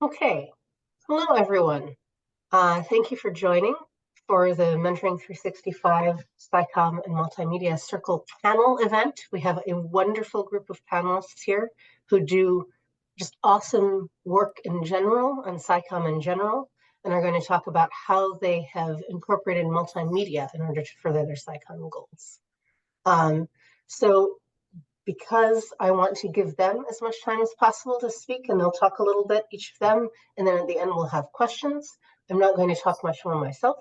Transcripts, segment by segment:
Okay. Hello, everyone. Thank you for joining for the Mentoring 365 SciComm and Multimedia Circle panel event. We have a wonderful group of panelists here who do just awesome work in general on SciComm in general, and are going to talk about how they have incorporated multimedia in order to further their SciComm goals. So because I want to give them as much time as possible to speak, and they'll talk a little bit, each of them, and then at the end we'll have questions. I'm not going to talk much more myself.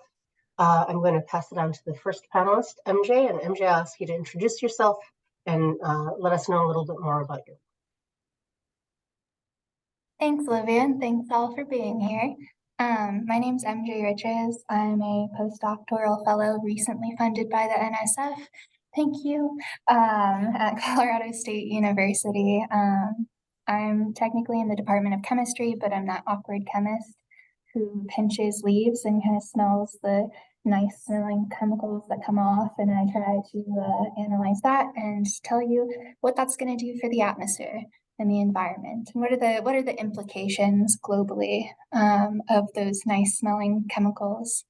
I'm going to pass it on to the first panelist, MJ, and MJ, I'll ask you to introduce yourself and let us know a little bit more about you. Thanks, Olivia, and thanks all for being here. My name's MJ Riches. I'm a postdoctoral fellow recently funded by the NSF. Thank you. At Colorado State University. I'm technically in the Department of Chemistry, but I'm that awkward chemist who pinches leaves and kind of smells the nice smelling chemicals that come off, and I try to analyze that and tell you what that's going to do for the atmosphere and the environment, and what are the implications globally of those nice smelling chemicals.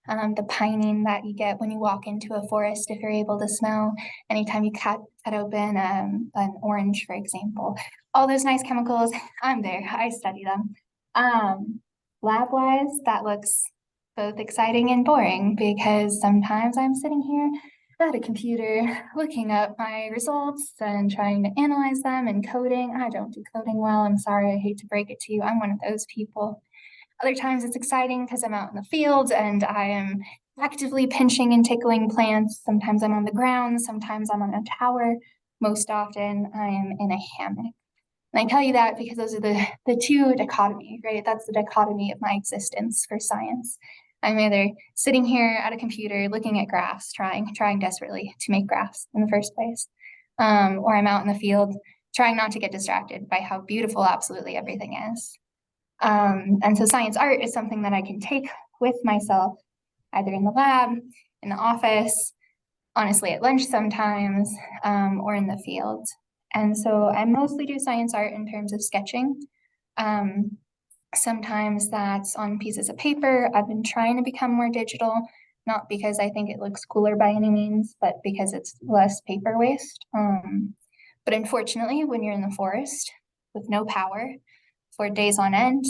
The pining that you get when you walk into a forest, if you're able to smell anytime you cut open an orange, for example. All those nice chemicals, I'm there, I study them. Lab-wise, that looks both exciting and boring because sometimes I'm sitting here at a computer looking up my results and trying to analyze them and coding. I don't do coding well. I'm sorry, I hate to break it to you. I'm one of those people. Other times it's exciting because I'm out in the field and I am actively pinching and tickling plants. Sometimes I'm on the ground, sometimes I'm on a tower. Most often I am in a hammock. And I tell you that because those are the two dichotomy, right? That's the dichotomy of my existence for science. I'm either sitting here at a computer looking at graphs, trying desperately to make graphs in the first place, or I'm out in the field trying not to get distracted by how beautiful absolutely everything is. And so science art is something that I can take with myself, either in the lab, in the office, honestly at lunch sometimes, or in the field. And so I mostly do science art in terms of sketching. Sometimes that's on pieces of paper. I've been trying to become more digital, not because I think it looks cooler by any means, but because it's less paper waste. But unfortunately, when you're in the forest with no power for days on end,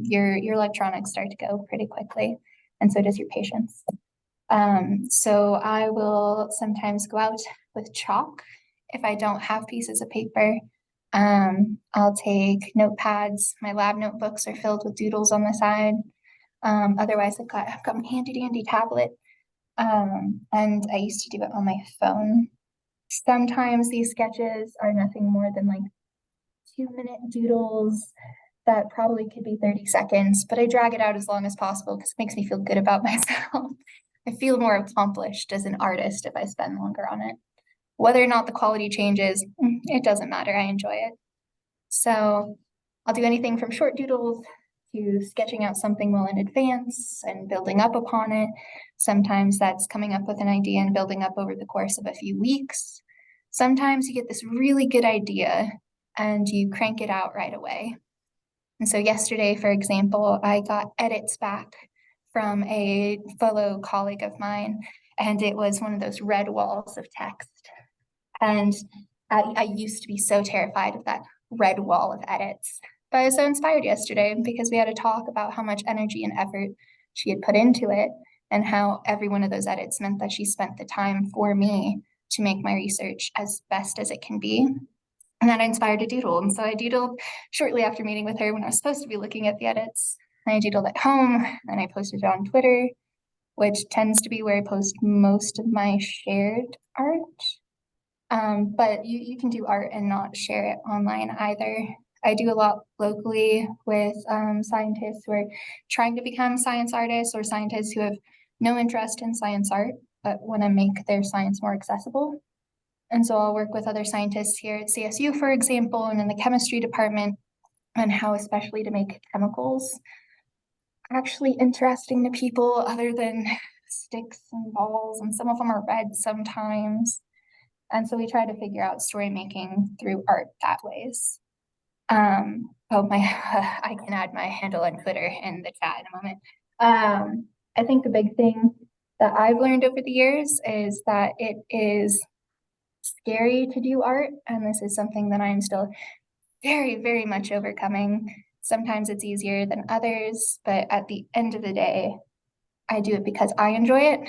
your electronics start to go pretty quickly, and so does your patience. So I will sometimes go out with chalk if I don't have pieces of paper. I'll take notepads. My lab notebooks are filled with doodles on the side. Otherwise, I've got my handy dandy tablet. And I used to do it on my phone. Sometimes these sketches are nothing more than like 2-minute doodles that probably could be 30 seconds, but I drag it out as long as possible because it makes me feel good about myself. I feel more accomplished as an artist if I spend longer on it. Whether or not the quality changes, it doesn't matter. I enjoy it. So I'll do anything from short doodles to sketching out something well in advance and building up upon it. Sometimes that's coming up with an idea and building up over the course of a few weeks. Sometimes you get this really good idea and you crank it out right away. And so yesterday, for example, I got edits back from a fellow colleague of mine, and it was one of those red walls of text. And I used to be so terrified of that red wall of edits. But I was so inspired yesterday because we had a talk about how much energy and effort she had put into it and how every one of those edits meant that she spent the time for me to make my research as best as it can be. And that inspired a doodle. And so I doodled shortly after meeting with her when I was supposed to be looking at the edits. I doodled at home and I posted it on Twitter, which tends to be where I post most of my shared art. But you can do art and not share it online either. I do a lot locally with scientists who are trying to become science artists or scientists who have no interest in science art, but want to make their science more accessible. And so I'll work with other scientists here at CSU, for example, and in the chemistry department, on how especially to make chemicals actually interesting to people other than sticks and balls, and some of them are red sometimes. And so we try to figure out story making through art that ways. Oh my, I can add my handle on Twitter in the chat in a moment. I think the big thing that I've learned over the years is that it is scary to do art, and this is something that I'm still very, very much overcoming. Sometimes it's easier than others, but at the end of the day, I do it because I enjoy it.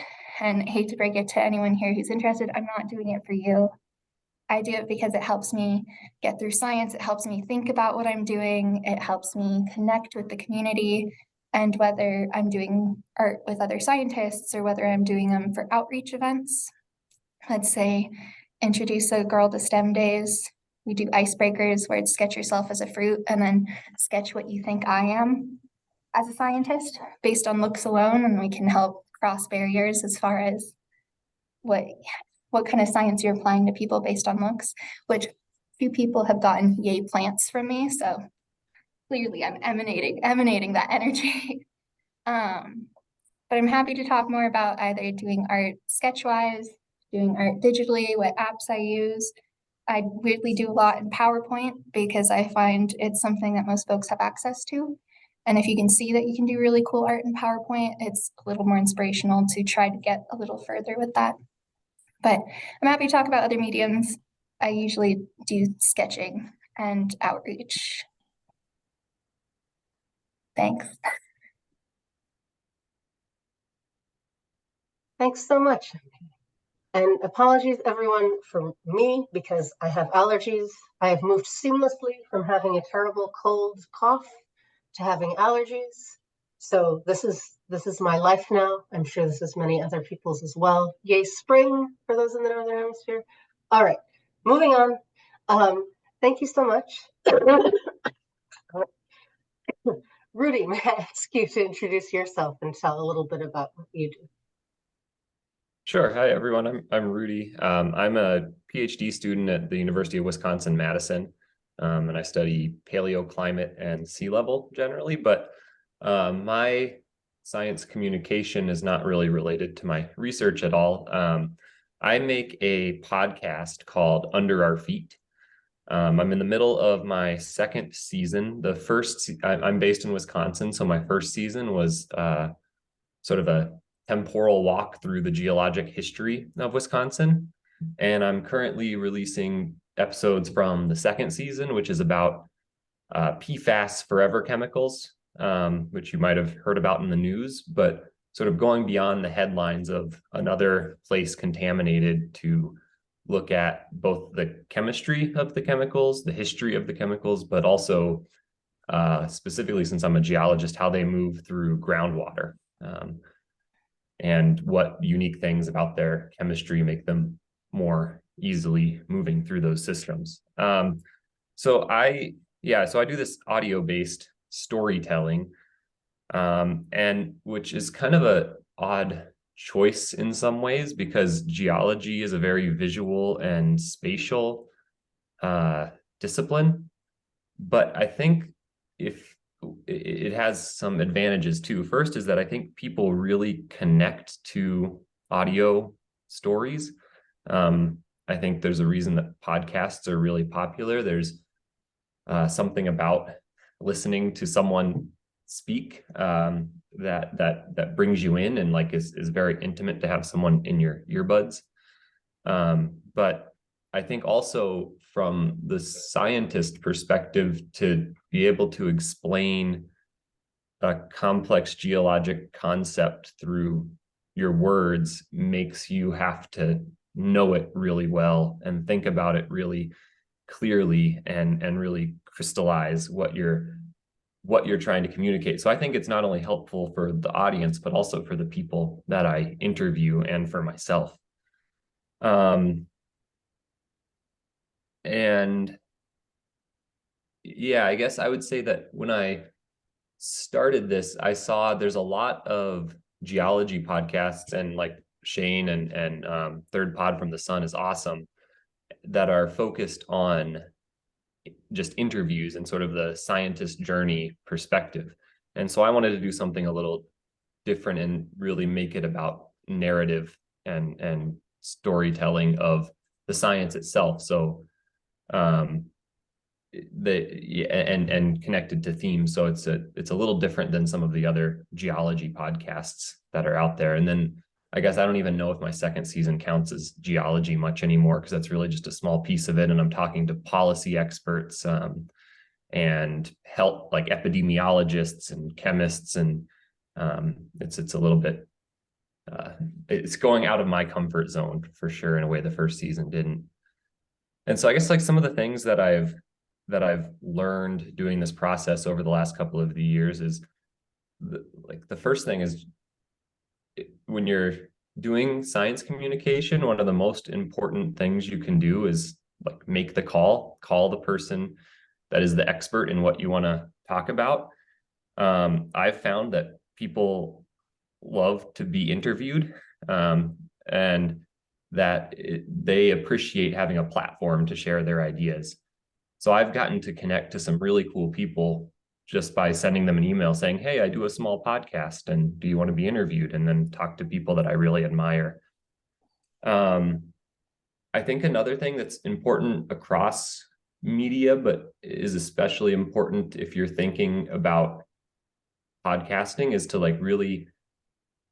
And I hate to break it to anyone here who's interested, I'm not doing it for you. I do it because it helps me get through science. It helps me think about what I'm doing. It helps me connect with the community. And whether I'm doing art with other scientists or whether I'm doing them for outreach events, let's say introduce a girl to STEM days. We do icebreakers where it's sketch yourself as a fruit and then sketch what you think I am as a scientist based on looks alone, and we can help cross barriers as far as what what kind of science you're applying to people based on looks, which few people have gotten yay plants from me. So clearly I'm emanating that energy. But I'm happy to talk more about either doing art sketch-wise, doing art digitally, what apps I use. I weirdly do a lot in PowerPoint because I find it's something that most folks have access to. And if you can see that you can do really cool art in PowerPoint, it's a little more inspirational to try to get a little further with that. But I'm happy to talk about other mediums. I usually do sketching and outreach. Thanks. Thanks so much. And apologies, everyone, for me, because I have allergies. I have moved seamlessly from having a terrible cold cough to having allergies. So this is my life now. I'm sure this is many other people's as well. Yay, spring for those in the Northern Hemisphere. All right, moving on. Thank you so much. Rudy, may I ask you to introduce yourself and tell a little bit about what you do? Sure. Hi, everyone. I'm Rudy. I'm a PhD student at the University of Wisconsin-Madison, and I study paleoclimate and sea level generally, but my science communication is not really related to my research at all. I make a podcast called Under Our Feet. I'm in the middle of my second season. I'm based in Wisconsin, so my first season was sort of a temporal walk through the geologic history of Wisconsin. And I'm currently releasing episodes from the second season, which is about PFAS forever chemicals, which you might have heard about in the news, but sort of going beyond the headlines of another place contaminated to look at both the chemistry of the chemicals, the history of the chemicals, but also specifically, since I'm a geologist, how they move through groundwater. And what unique things about their chemistry make them more easily moving through those systems. So I do this audio-based storytelling, and which is kind of a odd choice in some ways because geology is a very visual and spatial discipline. But I think if it has some advantages too. First is that I think people really connect to audio stories. I think there's a reason that podcasts are really popular. There's something about listening to someone speak that brings you in and like is very intimate to have someone in your earbuds. But I think also from the scientist perspective, to be able to explain a complex geologic concept through your words makes you have to know it really well and think about it really clearly and really crystallize what you're trying to communicate. So I think it's not only helpful for the audience, but also for the people that I interview and for myself. And yeah, I guess I would say that when I started this, I saw there's a lot of geology podcasts, and like Shane and Third Pod from the Sun is awesome, that are focused on just interviews and sort of the scientist journey perspective. And so I wanted to do something a little different and really make it about narrative and storytelling of the science itself. So and connected to themes. So it's a little different than some of the other geology podcasts that are out there. And then I guess I don't even know if my second season counts as geology much anymore, because that's really just a small piece of it. And I'm talking to policy experts and health, like epidemiologists and chemists, and it's a little bit it's going out of my comfort zone for sure in a way the first season didn't. And so I guess like some of the things that I've learned doing this process over the last couple of the years is like the first thing is when you're doing science communication, one of the most important things you can do is like make the call the person that is the expert in what you want to talk about. I've found that people love to be interviewed, and that they appreciate having a platform to share their ideas. So I've gotten to connect to some really cool people just by sending them an email saying, hey, I do a small podcast, and do you want to be interviewed? And then talk to people that I really admire. I think another thing that's important across media, but is especially important if you're thinking about podcasting, is to like really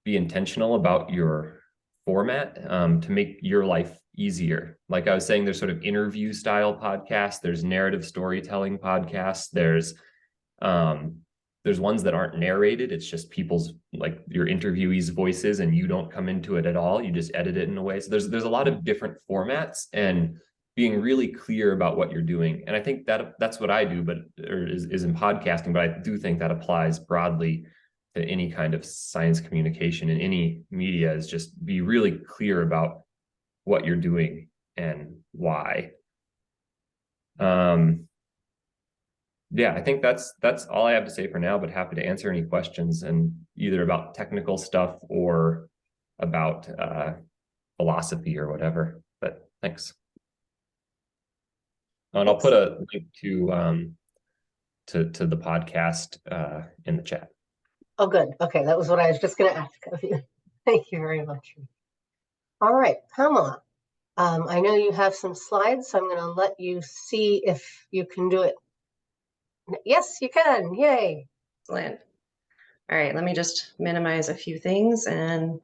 be intentional about your format, to make your life easier. Like I was saying, there's sort of interview style podcasts, there's narrative storytelling podcasts, there's ones that aren't narrated. It's just people's, like your interviewees' voices, and you don't come into it at all. You just edit it in a way. So there's a lot of different formats, and being really clear about what you're doing. And I think that's what I do, but is in podcasting, but I do think that applies broadly to any kind of science communication in any media, is just be really clear about what you're doing and why. Yeah, I think that's all I have to say for now, but happy to answer any questions, and either about technical stuff or about philosophy or whatever. But thanks. And I'll put a link to the podcast in the chat. Oh, good. Okay, that was what I was just going to ask of you. Thank you very much. All right, Pamela, I know you have some slides, so I'm going to let you see if you can do it. Yes, you can. Yay. Excellent. All right, let me just minimize a few things and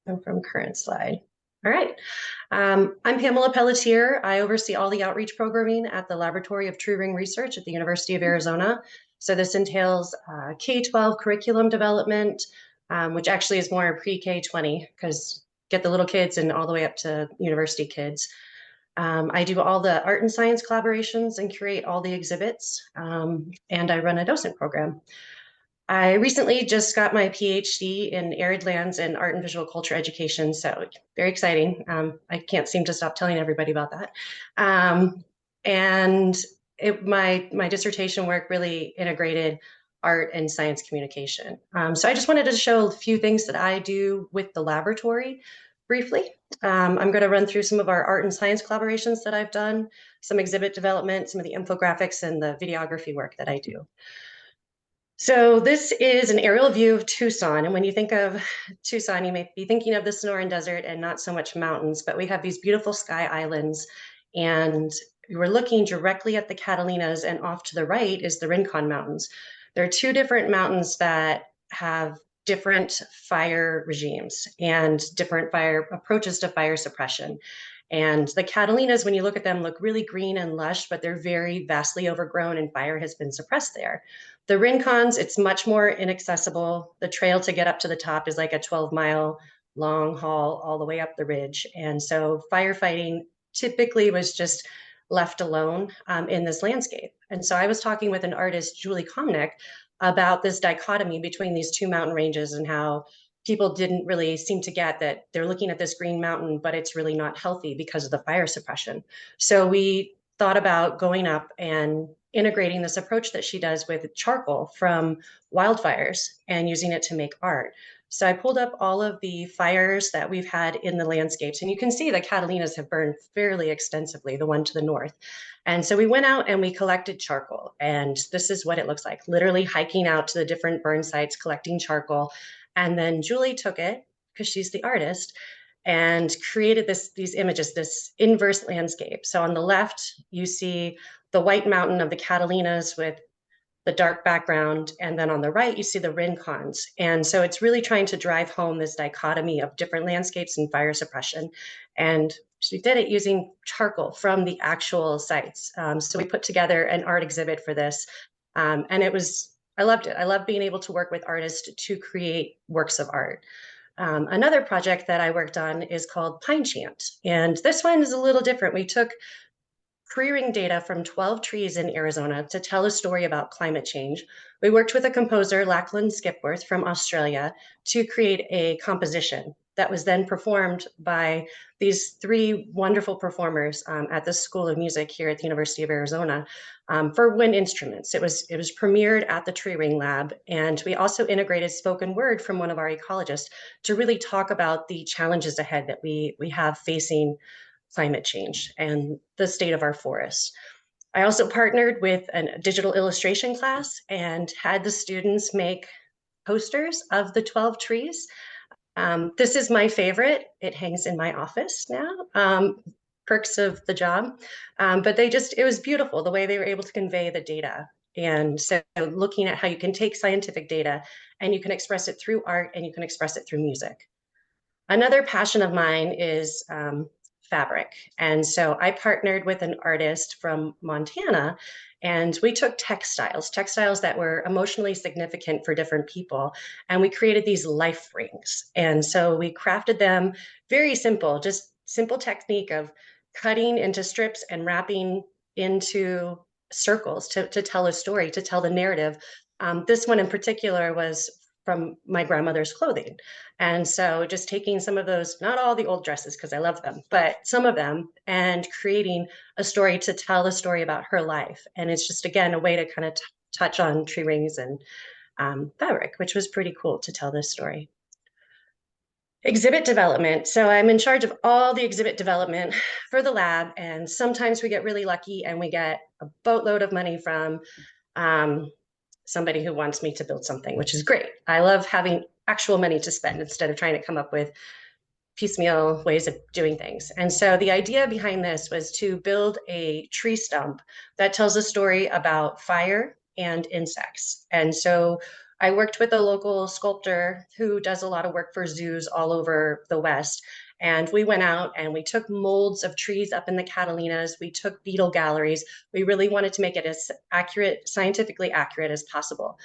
come from current slide. All right, I'm Pamela Pelletier. I oversee all the outreach programming at the Laboratory of True Ring Research at the University of Arizona. So this entails K-12 curriculum development, which actually is more pre-K 20, because get the little kids and all the way up to university kids. I do all the art and science collaborations and curate all the exhibits, and I run a docent program. I recently just got my PhD in arid lands and art and visual culture education, so very exciting. I can't seem to stop telling everybody about that. My dissertation work really integrated art and science communication. So I just wanted to show a few things that I do with the laboratory briefly. I'm going to run through some of our art and science collaborations that I've done, some exhibit development, some of the infographics, and the videography work that I do. So this is an aerial view of Tucson. And when you think of Tucson, you may be thinking of the Sonoran Desert and not so much mountains, but we have these beautiful sky islands. And we're looking directly at the Catalinas, and off to the right is the Rincon Mountains. There are two different mountains that have different fire regimes and different fire approaches to fire suppression. And the Catalinas, when you look at them, look really green and lush, but they're very vastly overgrown and fire has been suppressed there. The Rincons, it's much more inaccessible. The trail to get up to the top is like a 12-mile long haul all the way up the ridge. And so firefighting typically was just left alone in this landscape. And so I was talking with an artist, Julie Komnick, about this dichotomy between these two mountain ranges and how people didn't really seem to get that they're looking at this green mountain, but it's really not healthy because of the fire suppression. So we thought about going up and integrating this approach that she does with charcoal from wildfires and using it to make art. So I pulled up all of the fires that we've had in the landscapes, and you can see the Catalinas have burned fairly extensively, the one to the north. And so we went out and we collected charcoal, and this is what it looks like, literally hiking out to the different burn sites, collecting charcoal. And then Julie took it, because she's the artist, and created these images, this inverse landscape. So on the left, you see the white mountain of the Catalinas with the dark background, and then on the right you see the rincons. And so it's really trying to drive home this dichotomy of different landscapes and fire suppression. And she did it using charcoal from the actual sites. So we put together an art exhibit for this, and I loved it. I love being able to work with artists to create works of art. Another project that I worked on is called Pine Chant, and this one is a little different. We took tree-ring data from 12 trees in Arizona to tell a story about climate change. We worked with a composer, Lachlan Skipworth from Australia, to create a composition that was then performed by these three wonderful performers at the School of Music here at the University of Arizona for wind instruments. It was premiered at the Tree Ring Lab, and we also integrated spoken word from one of our ecologists to really talk about the challenges ahead that we have facing climate change and the state of our forests. I also partnered with a digital illustration class and had the students make posters of the 12 trees. This is my favorite. It hangs in my office now. Perks of the job. But it was beautiful the way they were able to convey the data. And so looking at how you can take scientific data and you can express it through art and you can express it through music. Another passion of mine is fabric. And so I partnered with an artist from Montana, and we took textiles that were emotionally significant for different people, and we created these life rings. And so we crafted them very simple, just simple technique of cutting into strips and wrapping into circles to tell a story, to tell the narrative. This one in particular was from my grandmother's clothing. And so just taking some of those, not all the old dresses, because I love them, but some of them, and creating a story to tell a story about her life. And it's just, again, a way to kind of touch on tree rings and fabric, which was pretty cool to tell this story. Exhibit development. So I'm in charge of all the exhibit development for the lab. And sometimes we get really lucky and we get a boatload of money from somebody who wants me to build something, which is great. I love having actual money to spend instead of trying to come up with piecemeal ways of doing things. And so the idea behind this was to build a tree stump that tells a story about fire and insects. And so I worked with a local sculptor who does a lot of work for zoos all over the West. And we went out and we took molds of trees up in the Catalinas. We took beetle galleries. We really wanted to make it as accurate, scientifically accurate as possible.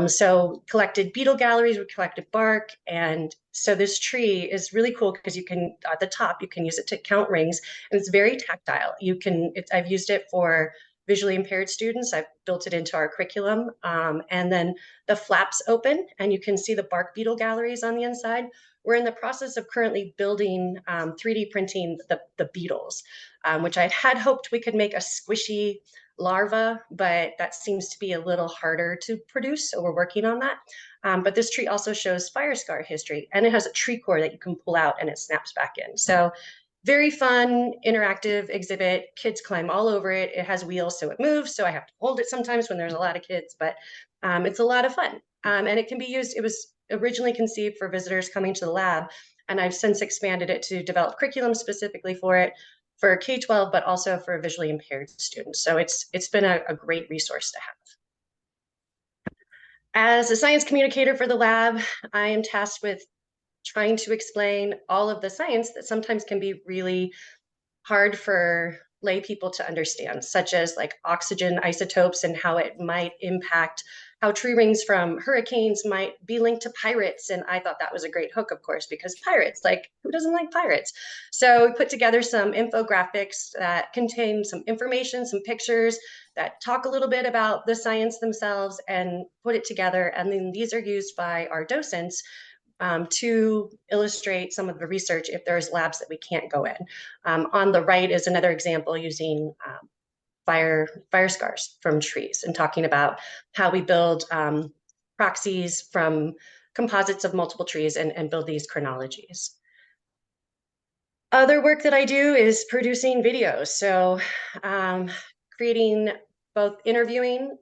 So collected beetle galleries, we collected bark. And so this tree is really cool because you can, at the top, you can use it to count rings, and it's very tactile. I've used it for visually impaired students. I've built it into our curriculum. And then the flaps open and you can see the bark beetle galleries on the inside. We're in the process of currently building 3D printing the beetles, which I had hoped we could make a squishy larva, but that seems to be a little harder to produce. So we're working on that. But this tree also shows fire scar history, and it has a tree core that you can pull out and it snaps back in. So very fun, interactive exhibit. Kids climb all over it. It has wheels, so it moves. So I have to hold it sometimes when there's a lot of kids, but it's a lot of fun. And it can be used, it was originally conceived for visitors coming to the lab, and I've since expanded it to develop curriculum specifically for it, for K-12, but also for visually impaired students. So it's been a great resource to have. As a science communicator for the lab, I am tasked with trying to explain all of the science that sometimes can be really hard for lay people to understand, such as like oxygen isotopes and how it might impact how tree rings from hurricanes might be linked to pirates. And I thought that was a great hook, of course, because pirates, like, who doesn't like pirates? So we put together some infographics that contain some information, some pictures that talk a little bit about the science themselves and put it together. And then these are used by our docents to illustrate some of the research if there's labs that we can't go in. On the right is another example using fire scars from trees and talking about how we build proxies from composites of multiple trees and build these chronologies. Other work that I do is producing videos. So creating both interviewing,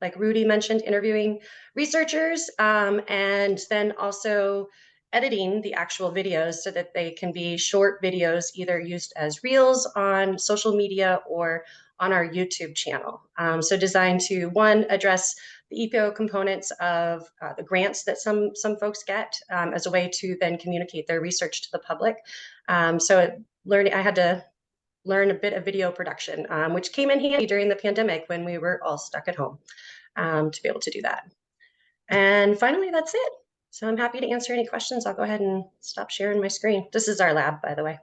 like Rudy mentioned, interviewing researchers, and then also editing the actual videos so that they can be short videos, either used as reels on social media or on our YouTube channel. So designed to, one, address the EPO components of the grants that some folks get as a way to then communicate their research to the public. I had to learn a bit of video production, which came in handy during the pandemic when we were all stuck at home to be able to do that. And finally, that's it. So I'm happy to answer any questions. I'll go ahead and stop sharing my screen. This is our lab, by the way.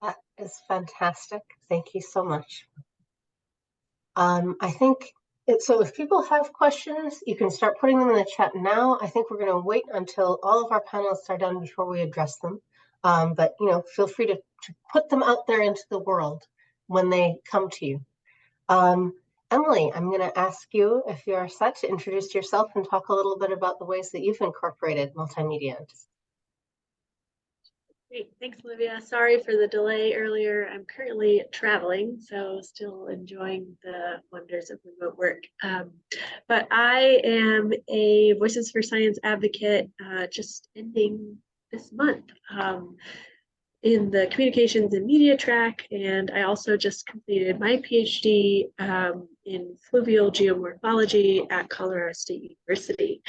That is fantastic. Thank you so much. I think so if people have questions, you can start putting them in the chat now. I think we're going to wait until all of our panelists are done before we address them. But feel free to put them out there into the world when they come to you. Emily, I'm going to ask you, if you are set, to introduce yourself and talk a little bit about the ways that you've incorporated multimedia. Great, thanks, Olivia. Sorry for the delay earlier. I'm currently traveling, so still enjoying the wonders of remote work. But I am a Voices for Science advocate, just ending this month in the communications and media track, and I also just completed my PhD in fluvial geomorphology at Colorado State University.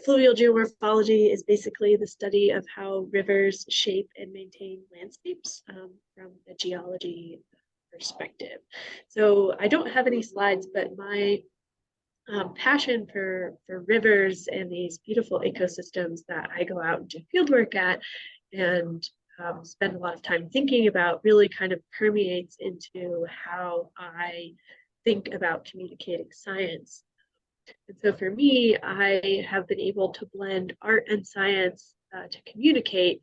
Fluvial geomorphology is basically the study of how rivers shape and maintain landscapes from a geology perspective. So I don't have any slides, but my passion for rivers and these beautiful ecosystems that I go out and do field work at and spend a lot of time thinking about really kind of permeates into how I think about communicating science. And so for me, I have been able to blend art and science to communicate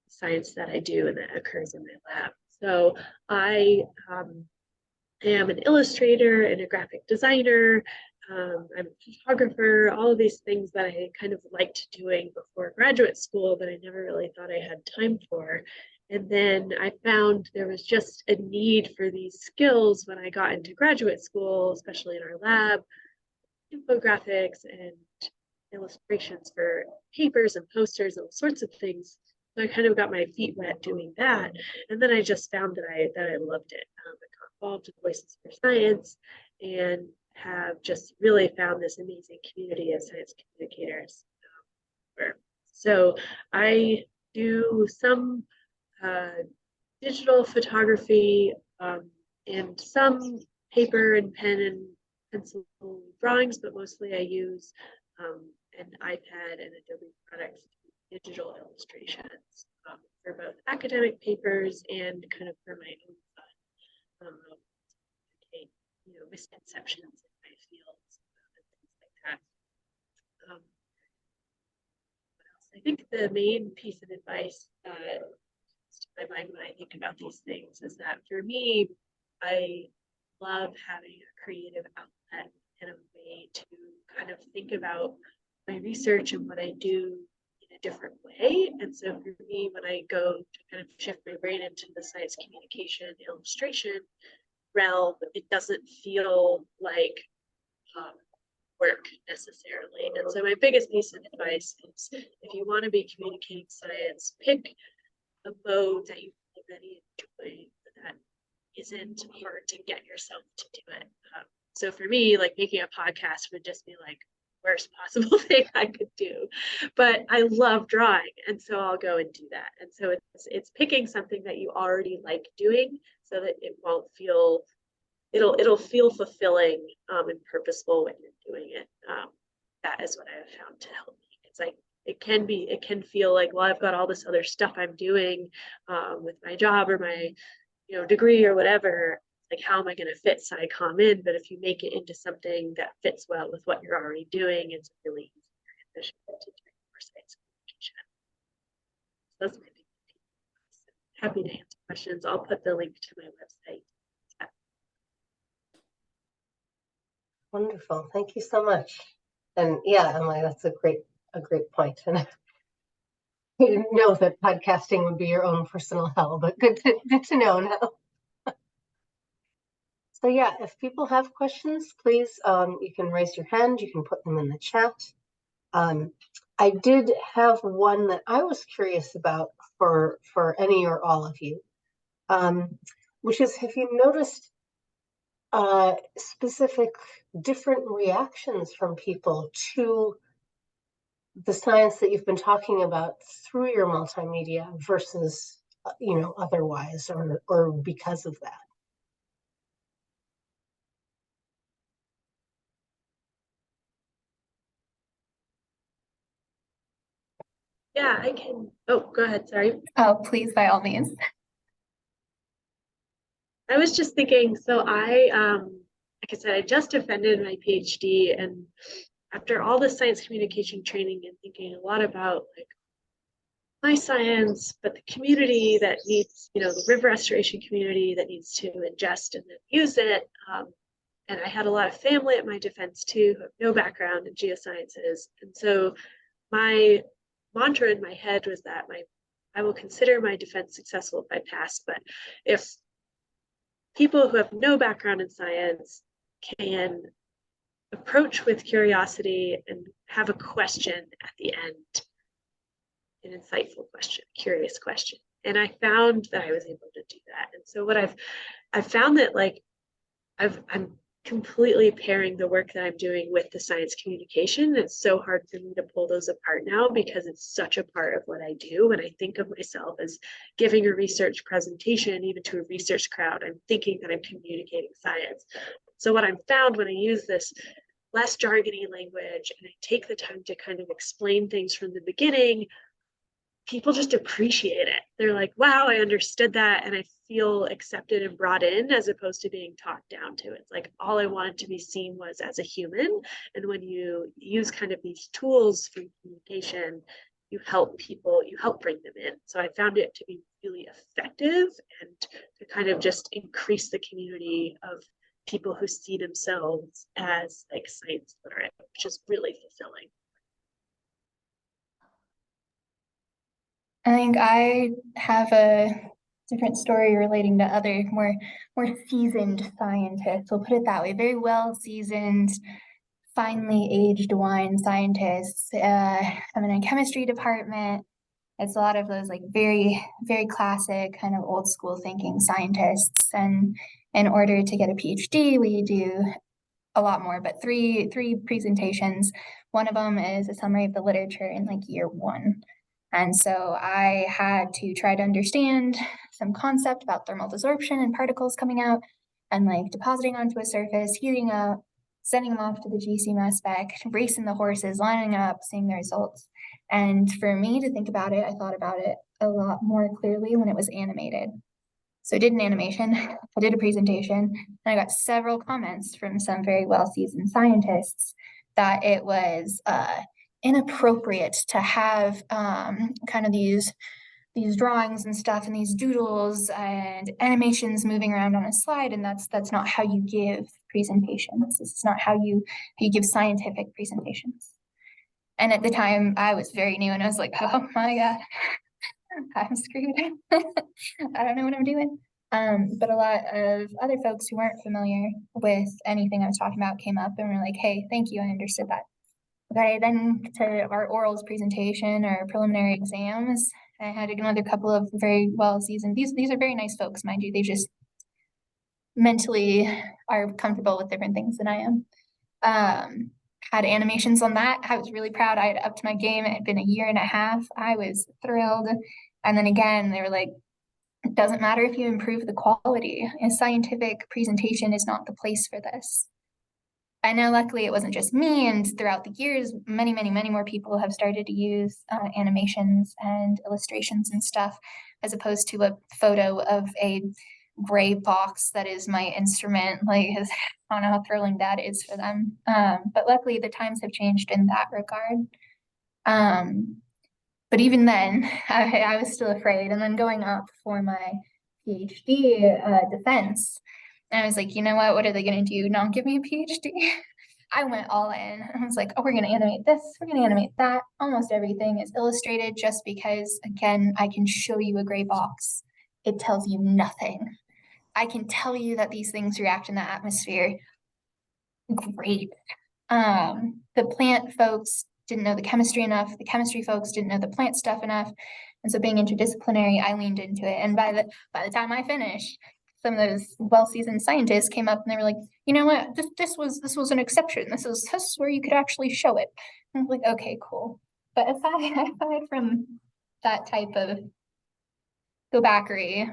science that I do and that occurs in my lab. So I am an illustrator and a graphic designer. I'm a photographer, all of these things that I kind of liked doing before graduate school, but I never really thought I had time for. And then I found there was just a need for these skills when I got into graduate school, especially in our lab, infographics and illustrations for papers and posters and all sorts of things. So I kind of got my feet wet doing that. And then I just found that I loved it. I got involved in Voices for Science and have just really found this amazing community of science communicators. So I do some digital photography and some paper and pen and pencil drawings, but mostly I use an iPad and Adobe products to do digital illustrations for both academic papers and kind of for my own fun. Misconceptions in my fields and things like that. What else? I think the main piece of advice to my mind when I think about these things is that for me, I love having a creative outlet and a way to kind of think about my research and what I do in a different way. And so for me, when I go to kind of shift my brain into the science communication illustration realm, it doesn't feel like work necessarily. And so my biggest piece of advice is, if you want to be communicating science, pick a mode that you really enjoy that isn't hard to get yourself to do it. So for me, like making a podcast would just be like worst possible thing I could do, but I love drawing, and so I'll go and do that. And so it's picking something that you already like doing, so that it won't feel, it'll feel fulfilling and purposeful when you're doing it. That is what I have found to help me. It's like it can feel like, well, I've got all this other stuff I'm doing with my job or my degree or whatever. Like, how am I going to fit SciComm in? But if you make it into something that fits well with what you're already doing, it's really easy and efficient to do more science communication. So that's my big thing. Happy to answer questions. I'll put the link to my website. Wonderful. Thank you so much. And yeah, Emily, that's a great point. And I didn't know that podcasting would be your own personal hell, but good to know now. So yeah, if people have questions, please, you can raise your hand, you can put them in the chat. I did have one that I was curious about for any or all of you, which is, have you noticed specific different reactions from people to the science that you've been talking about through your multimedia versus, otherwise, or because of that? Yeah, I can. Oh, go ahead. Sorry. Oh, please, by all means. I was just thinking, so like I said, I just defended my PhD, and after all the science communication training and thinking a lot about like my science, but the community that needs, the river restoration community that needs to ingest and then use it. And I had a lot of family at my defense too, who have no background in geosciences. And so my mantra in my head was that I will consider my defense successful if I pass, but if people who have no background in science can approach with curiosity and have a question at the end, an insightful question, curious question. And I found that I was able to do that. And so what I've found that like I'm completely pairing the work that I'm doing with the science communication. It's so hard for me to pull those apart now because it's such a part of what I do. When I think of myself as giving a research presentation, even to a research crowd, I'm thinking that I'm communicating science. So what I've found when I use this less jargony language and I take the time to kind of explain things from the beginning, people just appreciate it. They're like, wow, I understood that. And I feel accepted and brought in as opposed to being talked down to. It's like all I wanted to be seen was as a human. And when you use kind of these tools for communication, you help people, you help bring them in. So I found it to be really effective and to kind of just increase the community of people who see themselves as like science literate, which is really fulfilling. I think I have a different story relating to other more seasoned scientists. We'll put it that way. Very well seasoned, finely aged wine scientists. I'm in a chemistry department. It's a lot of those like very, very classic kind of old school thinking scientists. And in order to get a PhD, we do a lot more, but three presentations. One of them is a summary of the literature in like year one. And so I had to try to understand some concept about thermal desorption and particles coming out and like depositing onto a surface, heating up, sending them off to the GC mass spec, racing the horses, lining up, seeing the results. And for me to think about it, I thought about it a lot more clearly when it was animated. So I did an animation, I did a presentation, and I got several comments from some very well-seasoned scientists that it was inappropriate to have kind of these drawings and stuff and these doodles and animations moving around on a slide, and that's not how you give presentations. This is not how you give scientific presentations. And at the time, I was very new, and I was like, oh my God, I'm screwed. I don't know what I'm doing. But a lot of other folks who weren't familiar with anything I was talking about came up and were like, hey, thank you, I understood that. Okay, then to our orals presentation or preliminary exams, I had another couple of very well-seasoned, these are very nice folks, mind you, they just mentally are comfortable with different things than I am. Had animations on that. I was really proud. I had upped my game. It had been a year and a half. I was thrilled. And then again, they were like, it doesn't matter if you improve the quality. A scientific presentation is not the place for this. I know luckily it wasn't just me, and throughout the years, many more people have started to use animations and illustrations and stuff, as opposed to a photo of a gray box that is my instrument. Like, I don't know how thrilling that is for them. But luckily the times have changed in that regard. But even then, I was still afraid. And then going up for my PhD defense, and I was like, you know what are they going to do? Not give me a PhD? I went all in. I was like, oh, we're going to animate this. We're going to animate that. Almost everything is illustrated just because, again, I can show you a gray box. It tells you nothing. I can tell you that these things react in the atmosphere. Great. The plant folks didn't know the chemistry enough. The chemistry folks didn't know the plant stuff enough. And so being interdisciplinary, I leaned into it. And by the time I finished, some of those well-seasoned scientists came up and they were like, you know what, this was an exception. This is where you could actually show it. And I was like, okay, cool. But aside from that type of go-backery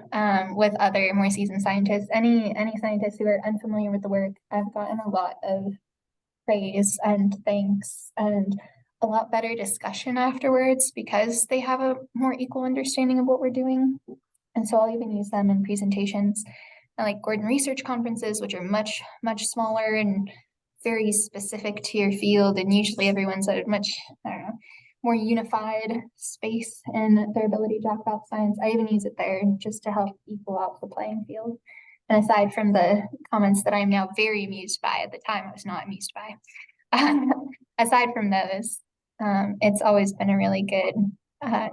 with other more seasoned scientists, any scientists who are unfamiliar with the work, I've gotten a lot of praise and thanks and a lot better discussion afterwards because they have a more equal understanding of what we're doing. And so I'll even use them in presentations like Gordon Research Conferences, which are much, much smaller and very specific to your field. And usually everyone's at a much, I don't know, more unified space in their ability to talk about science. I even use it there just to help equal out the playing field. And aside from the comments that I'm now very amused by, at the time I was not amused by, aside from those, it's always been a really good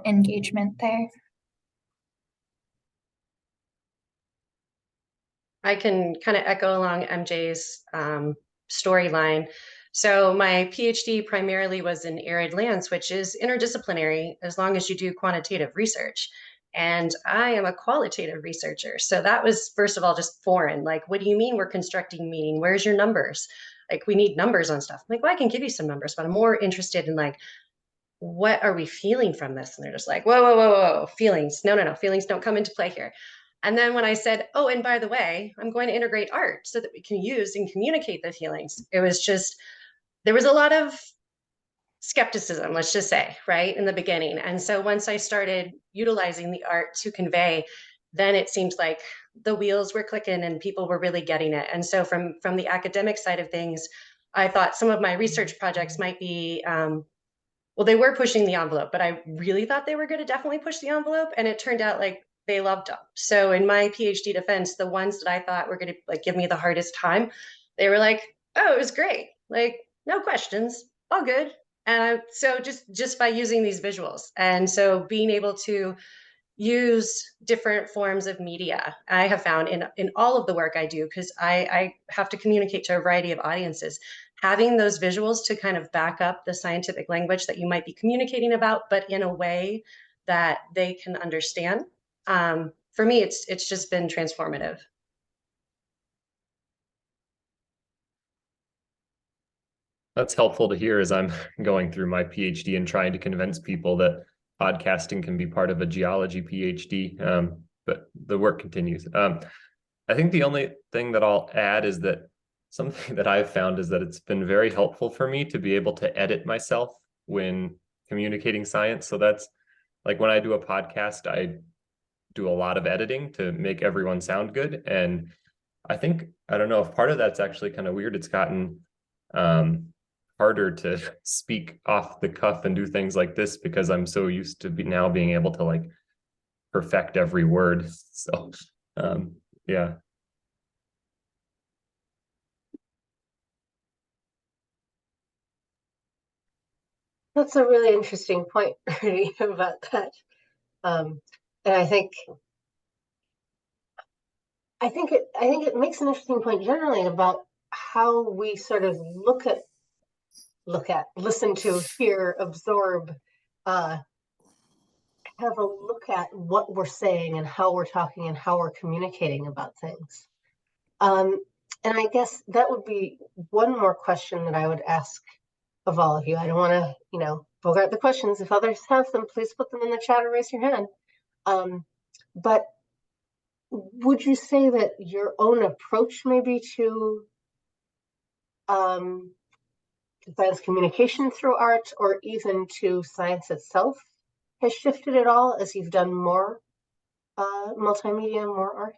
engagement there. I can kind of echo along MJ's storyline. So my PhD primarily was in arid lands, which is interdisciplinary as long as you do quantitative research. And I am a qualitative researcher. So that was, first of all, just foreign. Like, what do you mean we're constructing meaning? Where's your numbers? Like, we need numbers on stuff. I'm like, well, I can give you some numbers, but I'm more interested in like, what are we feeling from this? And they're just like, whoa, whoa, whoa, whoa, feelings. No, feelings don't come into play here. And then when I said, oh, and by the way, I'm going to integrate art so that we can use and communicate the feelings, it was just, there was a lot of skepticism, let's just say, right, in the beginning. And so once I started utilizing the art to convey, then it seemed like the wheels were clicking and people were really getting it. And so from the academic side of things, I thought some of my research projects might be, well, they were pushing the envelope, but I really thought they were going to definitely push the envelope. And it turned out like they loved them. So in my PhD defense, the ones that I thought were going to like give me the hardest time, they were like, oh, it was great. Like, no questions, all good. And so just by using these visuals. And so being able to use different forms of media, I have found in all of the work I do, because I have to communicate to a variety of audiences, having those visuals to kind of back up the scientific language that you might be communicating about, but in a way that they can understand. For me, it's just been transformative. That's helpful to hear as I'm going through my PhD and trying to convince people that podcasting can be part of a geology PhD, but the work continues. I think the only thing that I'll add is that something that I've found is that it's been very helpful for me to be able to edit myself when communicating science. So that's like when I do a podcast, I do a lot of editing to make everyone sound good. And I think, I don't know if part of that's actually kind of weird. It's gotten harder to speak off the cuff and do things like this because I'm so used to now being able to like perfect every word. So yeah. That's a really interesting point, Rudy, about that. And I think it makes an interesting point generally about how we sort of listen to, hear, absorb, have a look at what we're saying and how we're talking and how we're communicating about things. And I guess that would be one more question that I would ask of all of you. I don't want to, bogart the questions. If others have them, please put them in the chat or raise your hand. But would you say that your own approach maybe to science communication through art or even to science itself has shifted at all as you've done more multimedia, more art?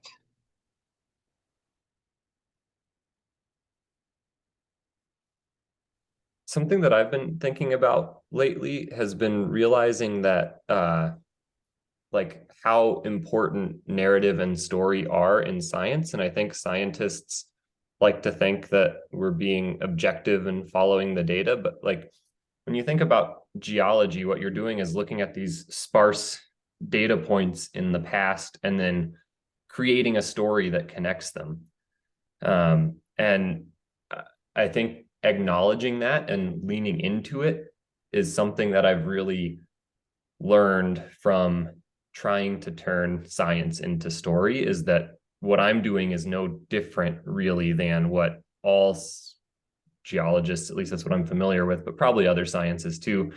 Something that I've been thinking about lately has been realizing that like how important narrative and story are in science. And I think scientists like to think that we're being objective and following the data. But like when you think about geology, what you're doing is looking at these sparse data points in the past and then creating a story that connects them. And I think acknowledging that and leaning into it is something that I've really learned from trying to turn science into story is that what I'm doing is no different really than what all geologists, at least that's what I'm familiar with, but probably other sciences too,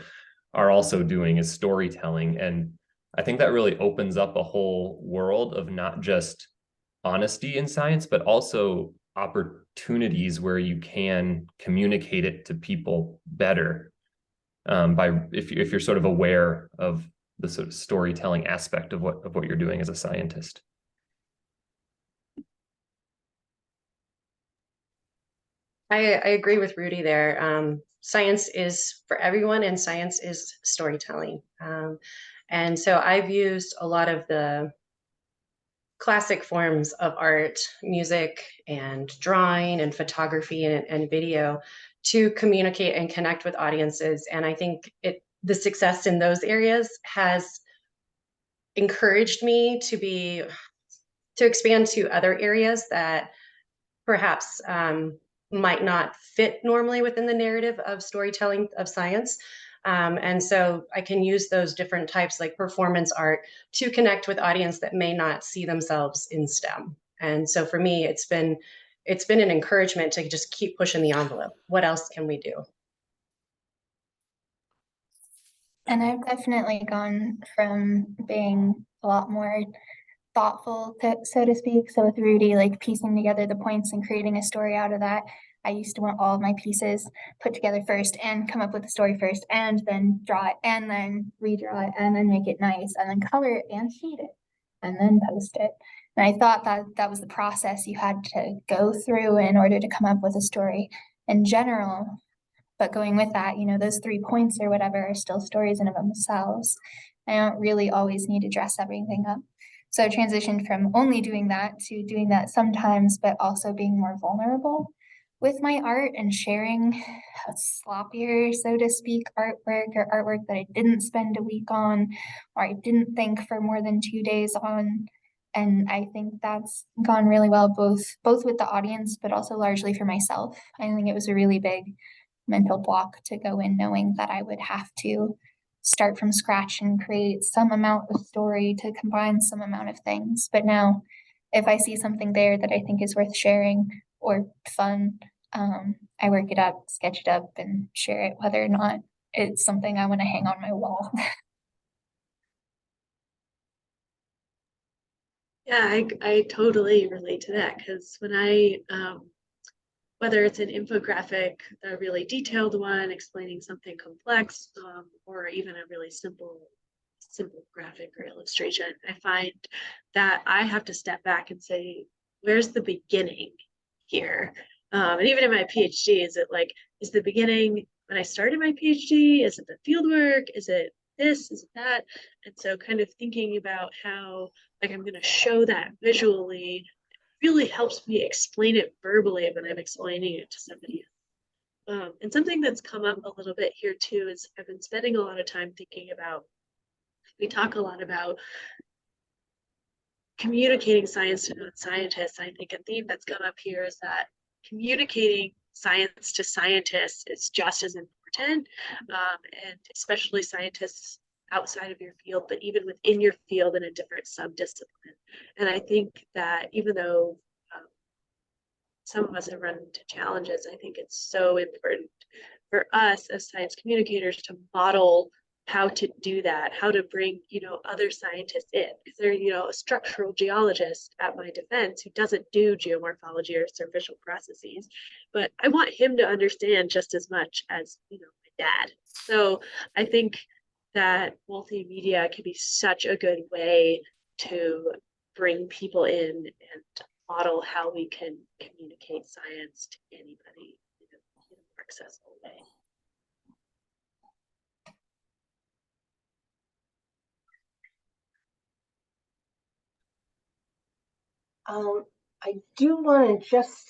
are also doing, is storytelling. And I think that really opens up a whole world of not just honesty in science, but also opportunities where you can communicate it to people better, by if you're sort of aware of the sort of storytelling aspect of what you're doing as a scientist. I agree with Rudy there. Science is for everyone, and science is storytelling. And so I've used a lot of the classic forms of art, music and drawing and photography and video to communicate and connect with audiences. And I think the success in those areas has encouraged me to expand to other areas that perhaps might not fit normally within the narrative of storytelling of science. And so I can use those different types like performance art to connect with audience that may not see themselves in STEM. And so for me, it's been an encouragement to just keep pushing the envelope. What else can we do? And I've definitely gone from being a lot more thoughtful, so to speak. So with Rudy, like piecing together the points and creating a story out of that. I used to want all of my pieces put together first and come up with a story first and then draw it and then redraw it and then make it nice and then color it and sheet it and then post it. And I thought that that was the process you had to go through in order to come up with a story in general. But going with that, those 3 points or whatever are still stories in of themselves. I don't really always need to dress everything up. So I transitioned from only doing that to doing that sometimes, but also being more vulnerable with my art and sharing a sloppier, so to speak, artwork or artwork that I didn't spend a week on, or I didn't think for more than 2 days on. And I think that's gone really well, both with the audience, but also largely for myself. I think it was a really big mental block to go in knowing that I would have to start from scratch and create some amount of story to combine some amount of things. But now, if I see something there that I think is worth sharing or fun, I work it up, sketch it up, and share it, whether or not it's something I want to hang on my wall. Yeah, I totally relate to that because when I whether it's an infographic, a really detailed one explaining something complex, or even a really simple graphic or illustration, I find that I have to step back and say, where's the beginning here? And even in my PhD, is the beginning when I started my PhD? Is it the field work? Is it this? Is it that? And so kind of thinking about how I'm going to show that visually really helps me explain it verbally when I'm explaining it to somebody else. And something that's come up a little bit here too is I've been spending a lot of time thinking about, we talk a lot about communicating science to non-scientists. I think a theme that's come up here is that communicating science to scientists is just as important, and especially scientists outside of your field, but even within your field in a different subdiscipline. And I think that even though some of us have run into challenges, I think it's so important for us as science communicators to model how to do that, how to bring, other scientists in. Because they're, a structural geologist at my defense who doesn't do geomorphology or surficial processes, but I want him to understand just as much as, my dad. So I think that multimedia can be such a good way to bring people in and model how we can communicate science to anybody in a more accessible way. I do want to just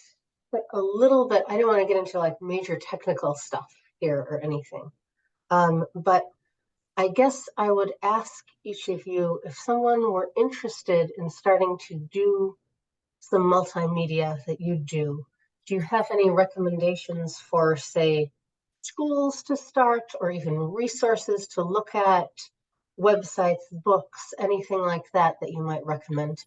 a little bit, I don't want to get into like major technical stuff here or anything. But I guess I would ask each of you if someone were interested in starting to do some multimedia that you do you have any recommendations for, say, schools to start or even resources to look at? websites, books, anything like that that you might recommend?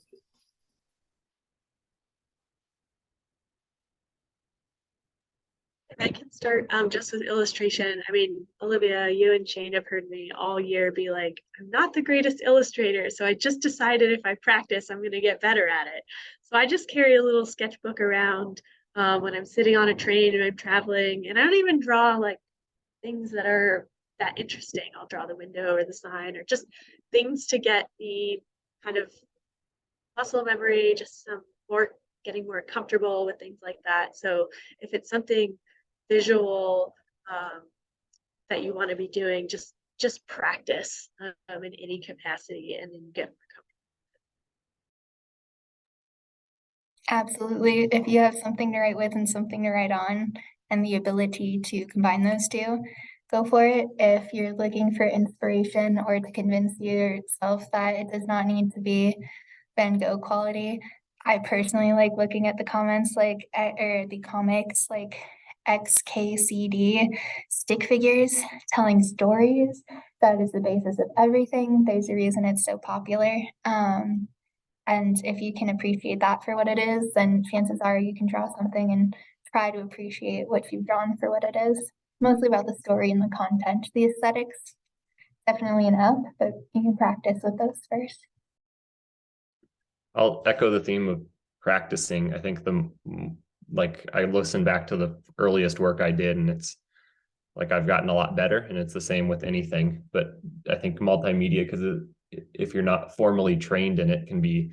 If I can start just with illustration, I mean, Olivia, you and Shane have heard me all year be like, I'm not the greatest illustrator. So I just decided if I practice, I'm going to get better at it. So I just carry a little sketchbook around when I'm sitting on a train and I'm traveling. And I don't even draw like things that are that interesting. I'll draw the window or the sign or just things to get the kind of muscle memory, just some more getting more comfortable with things like that. So if it's something visual that you want to be doing, just practice in any capacity and then get more comfortable. Absolutely. If you have something to write with and something to write on, and the ability to combine those two, go for it. If you're looking for inspiration or to convince yourself that it does not need to be Van Gogh quality, I personally like looking at the comments or the comics like XKCD stick figures telling stories. That is the basis of everything. There's a reason it's so popular. And if you can appreciate that for what it is, then chances are you can draw something and try to appreciate what you've drawn for what it is. Mostly about the story and the content. The aesthetics, definitely an up, but you can practice with those first. I'll echo the theme of practicing. I think I listen back to the earliest work I did, and it's like I've gotten a lot better, and it's the same with anything. But I think multimedia, because if you're not formally trained in it, can be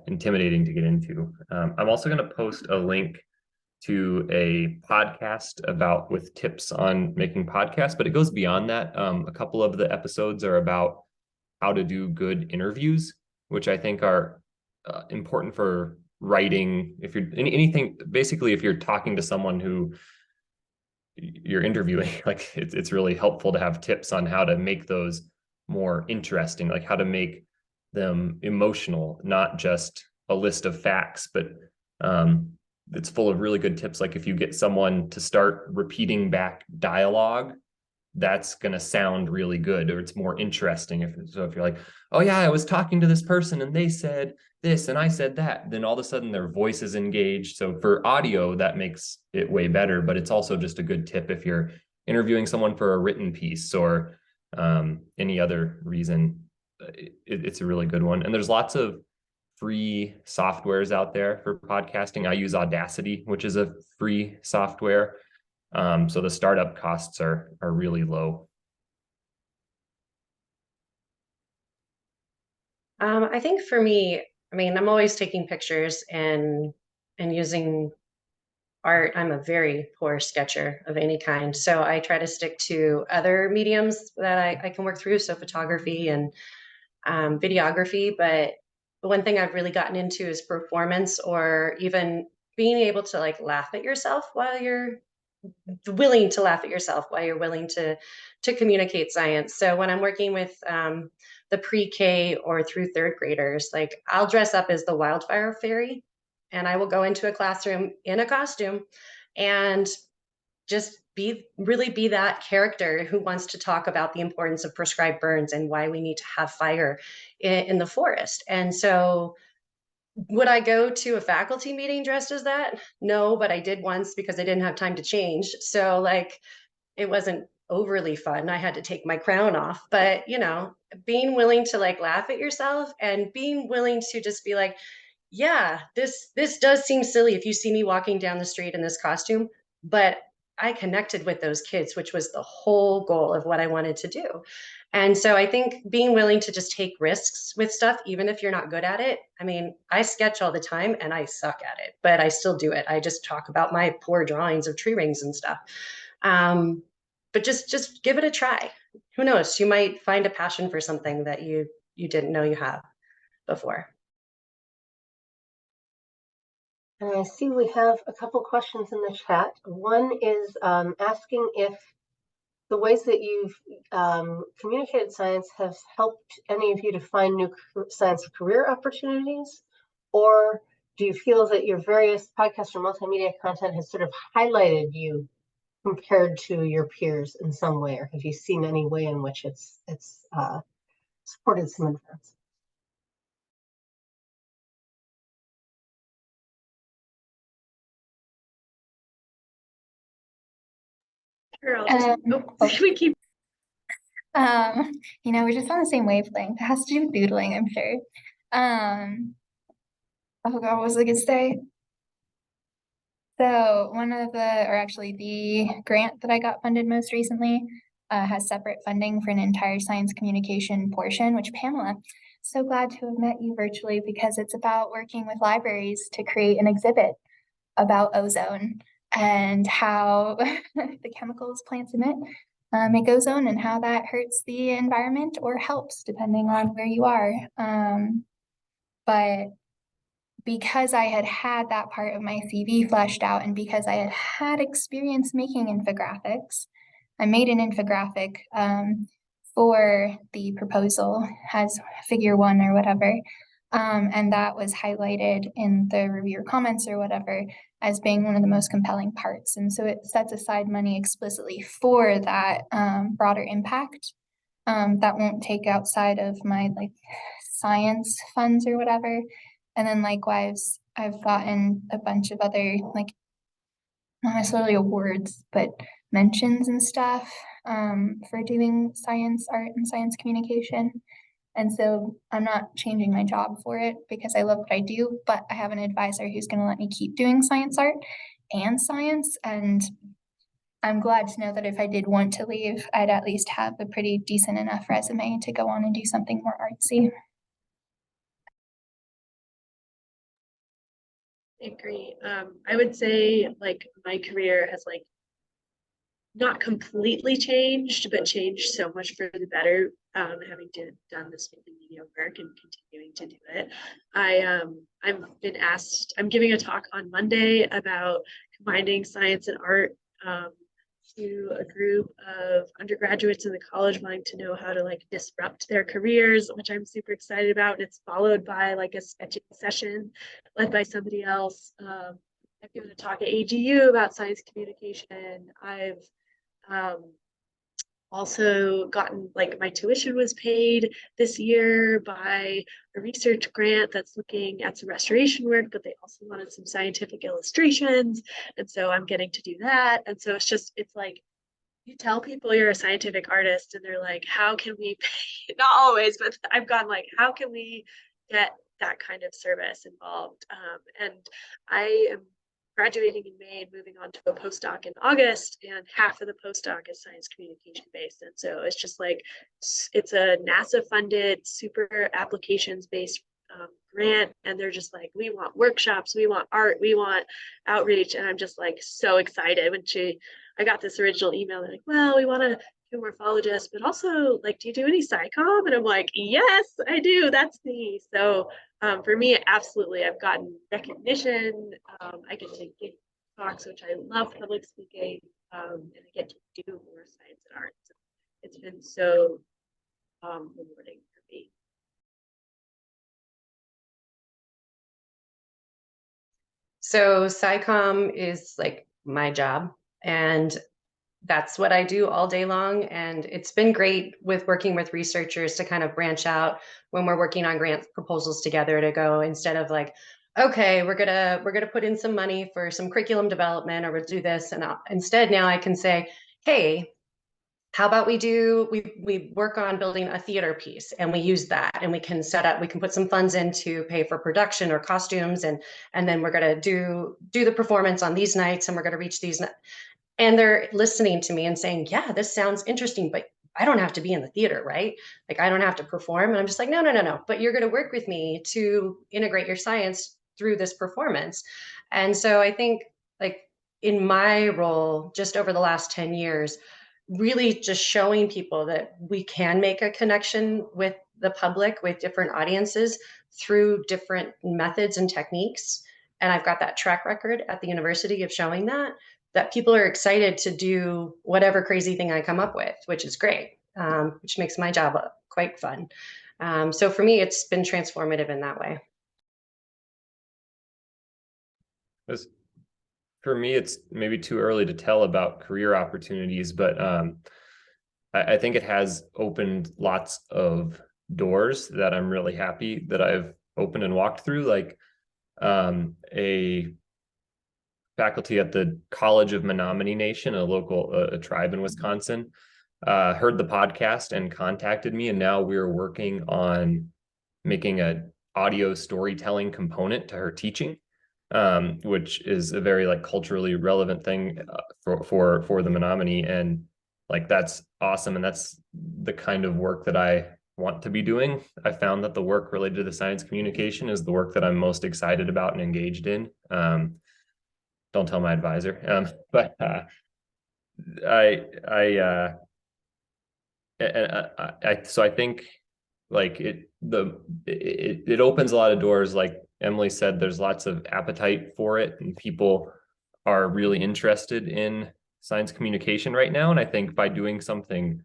intimidating to get into. I'm also going to post a link to a podcast with tips on making podcasts, but it goes beyond that. A couple of the episodes are about how to do good interviews, which I think are important for writing. If you're anything, basically, if you're talking to someone who you're interviewing, like it's really helpful to have tips on how to make those more interesting, like how to make them emotional, not just a list of facts, but it's full of really good tips. Like if you get someone to start repeating back dialogue, that's going to sound really good, or it's more interesting. If you're like, oh yeah, I was talking to this person and they said this and I said that, then all of a sudden their voice is engaged. So for audio, that makes it way better, but it's also just a good tip if you're interviewing someone for a written piece or any other reason. It's a really good one. And there's lots of free softwares out there for podcasting. I use Audacity, which is a free software. So the startup costs are really low. I think for me, I mean, I'm always taking pictures and using art. I'm a very poor sketcher of any kind. So I try to stick to other mediums that I can work through. So photography and videography. But the one thing I've really gotten into is performance, or even being able to like laugh at yourself while you're willing to laugh at yourself, while you're willing to communicate science. So when I'm working with the pre-K or through third graders, like I'll dress up as the wildfire fairy and I will go into a classroom in a costume and just really be that character who wants to talk about the importance of prescribed burns and why we need to have fire in the forest. And so would I go to a faculty meeting dressed as that? No, but I did once because I didn't have time to change. So like it wasn't overly fun. I had to take my crown off, but being willing to like laugh at yourself and being willing to just be like, yeah, this does seem silly if you see me walking down the street in this costume, but I connected with those kids, which was the whole goal of what I wanted to do. And so I think being willing to just take risks with stuff, even if you're not good at it. I mean, I sketch all the time and I suck at it, but I still do it. I just talk about my poor drawings of tree rings and stuff. But just give it a try. Who knows? You might find a passion for something that you didn't know you have before. And I see we have a couple questions in the chat. One is asking if the ways that you've communicated science have helped any of you to find new science career opportunities, or do you feel that your various podcasts or multimedia content has sort of highlighted you compared to your peers in some way, or have you seen any way in which it's supported some advance? Sure, I'll just, we keep. You know, we're just on the same wavelength. It has to do with doodling, I'm sure. Oh God, what was I gonna say? So one of the, or actually the grant that I got funded most recently has separate funding for an entire science communication portion, which Pamela, so glad to have met you virtually because it's about working with libraries to create an exhibit about ozone and how the chemicals plants emit make ozone and how that hurts the environment or helps depending on where you are. But because I had had that part of my CV fleshed out and because I had had experience making infographics, I made an infographic for the proposal as figure 1 or whatever. And that was highlighted in the reviewer comments or whatever as being one of the most compelling parts. And so it sets aside money explicitly for that broader impact that won't take outside of my like science funds or whatever. And then likewise, I've gotten a bunch of other, like, not necessarily awards, but mentions and stuff for doing science art and science communication. And so I'm not changing my job for it because I love what I do, but I have an advisor who's going to let me keep doing science art and science. And I'm glad to know that if I did want to leave, I'd at least have a pretty decent enough resume to go on and do something more artsy. I agree. I would say like my career has like not completely changed, but changed so much for the better. Having done this multimedia work and continuing to do it, I've been asked. I'm giving a talk on Monday about combining science and art to a group of undergraduates in the college wanting to know how to like disrupt their careers, which I'm super excited about. And it's followed by like a sketching session led by somebody else. I've given a talk at AGU about science communication. I've also gotten like my tuition was paid this year by a research grant that's looking at some restoration work, but they also wanted some scientific illustrations. And so I'm getting to do that. And so it's like, you tell people you're a scientific artist and they're like, how can we pay? Not always, but I've gone like, how can we get that kind of service involved? And I am graduating in May and moving on to a postdoc in August, and half of the postdoc is science communication based. And so it's just like, it's a NASA funded, super applications based grant. And they're just like, we want workshops, we want art, we want outreach. And I'm just like so excited when I got this original email. They're like, well, we want to do morphologists, but also like, do you do any SciComm? And I'm like, yes, I do. That's me. So for me, absolutely, I've gotten recognition. I get to give talks, which I love public speaking, and I get to do more science and art. So it's been so rewarding for me. So SciComm is like my job, and that's what I do all day long. And it's been great with working with researchers to kind of branch out when we're working on grant proposals together to go, instead of like, okay, we're gonna put in some money for some curriculum development, or we'll do this. And instead now I can say, hey, how about we work on building a theater piece, and we use that, and we can put some funds in to pay for production or costumes, and then we're going to do the performance on these nights, and we're going to reach these. And they're listening to me and saying, yeah, this sounds interesting, but I don't have to be in the theater, right? Like, I don't have to perform. And I'm just like, no. But you're going to work with me to integrate your science through this performance. And so I think, like, in my role, just over the last 10 years, really just showing people that we can make a connection with the public, with different audiences through different methods and techniques. And I've got that track record at the university of showing that people are excited to do whatever crazy thing I come up with, which is great, which makes my job quite fun. So for me, it's been transformative in that way. for me, it's maybe too early to tell about career opportunities, but I think it has opened lots of doors that I'm really happy that I've opened and walked through. Like a faculty at the College of Menominee Nation, a local a tribe in Wisconsin, heard the podcast and contacted me, and now we're working on making a audio storytelling component to her teaching, which is a very like culturally relevant thing for the Menominee, and like that's awesome, and that's the kind of work that I want to be doing. I found that the work related to the science communication is the work that I'm most excited about and engaged in. Don't tell my advisor, but so I think like it opens a lot of doors. Like Emily said, there's lots of appetite for it, and people are really interested in science communication right now. And I think by doing something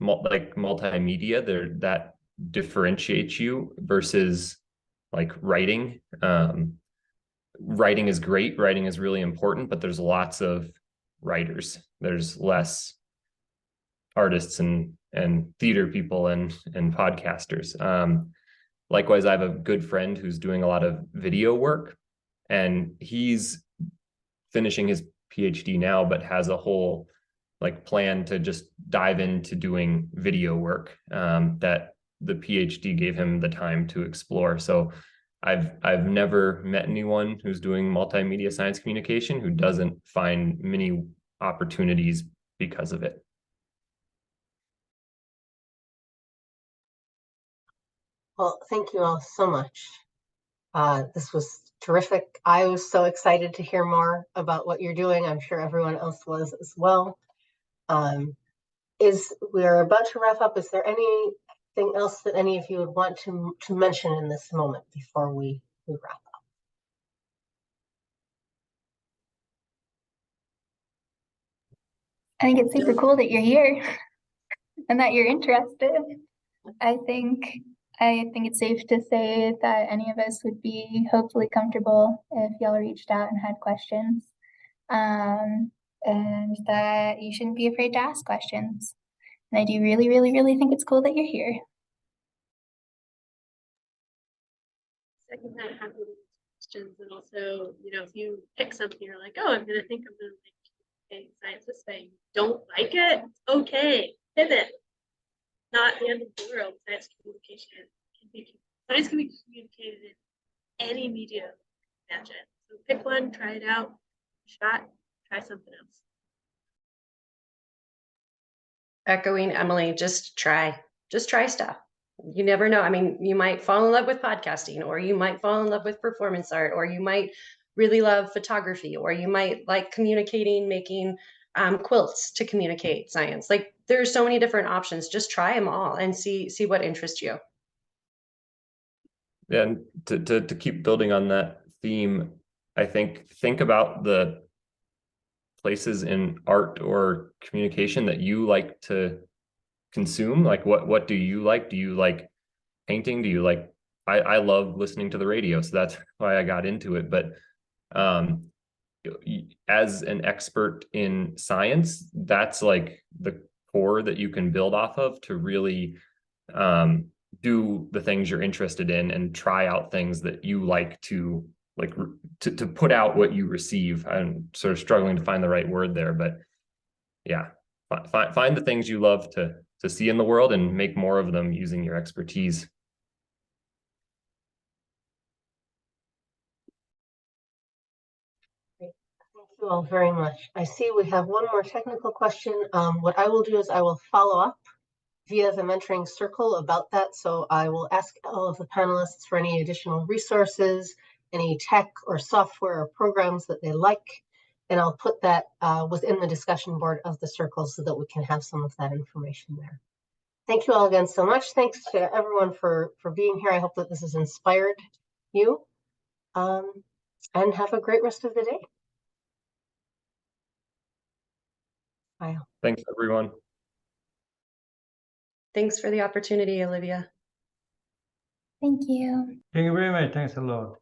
like multimedia, that differentiates you versus like writing. Writing is great, writing is really important, but there's lots of writers. There's less artists and theater people and podcasters. Likewise, I have a good friend who's doing a lot of video work, and he's finishing his PhD now, but has a whole like plan to just dive into doing video work that the PhD gave him the time to explore. So I've never met anyone who's doing multimedia science communication who doesn't find many opportunities because of it. Well, thank you all so much. This was terrific. I was so excited to hear more about what you're doing. I'm sure everyone else was as well. We're about to wrap up. Is there anything else that any of you would want to mention in this moment before we wrap up? I think it's super cool that you're here and that you're interested. I think it's safe to say that any of us would be hopefully comfortable if y'all reached out and had questions, and that you shouldn't be afraid to ask questions. And I do really, really, really think it's cool that you're here. Second that happy questions, and also, if you pick something, you're like, oh, I'm gonna like science this way. Don't like it? Okay, pivot. Not the end of the world. Science communication science can be communicated in any medium. Imagine. So pick one, try it out, try something else. Echoing Emily, just try stuff. You never know. I mean, you might fall in love with podcasting, or you might fall in love with performance art, or you might really love photography, or you might like communicating, making quilts to communicate science. Like there's so many different options. Just try them all and see what interests you. Yeah, and to keep building on that theme, I think about the places in art or communication that you like to consume. Like what do you like? Do you like painting? Do you like I love listening to the radio, so that's why I got into it. But as an expert in science, that's like the core that you can build off of to really do the things you're interested in and try out things that you like to put out what you receive. I'm sort of struggling to find the right word there, but yeah, find the things you love to see in the world and make more of them using your expertise. Thank you all very much. I see we have one more technical question. What I will do is I will follow up via the mentoring circle about that. So I will ask all of the panelists for any additional resources, any tech or software or programs that they like, and I'll put that within the discussion board of the circle so that we can have some of that information there. Thank you all again so much. Thanks to everyone for being here. I hope that this has inspired you, and have a great rest of the day. Bye. Thanks, everyone. Thanks for the opportunity, Olivia. Thank you. Thank you very much. Thanks a lot.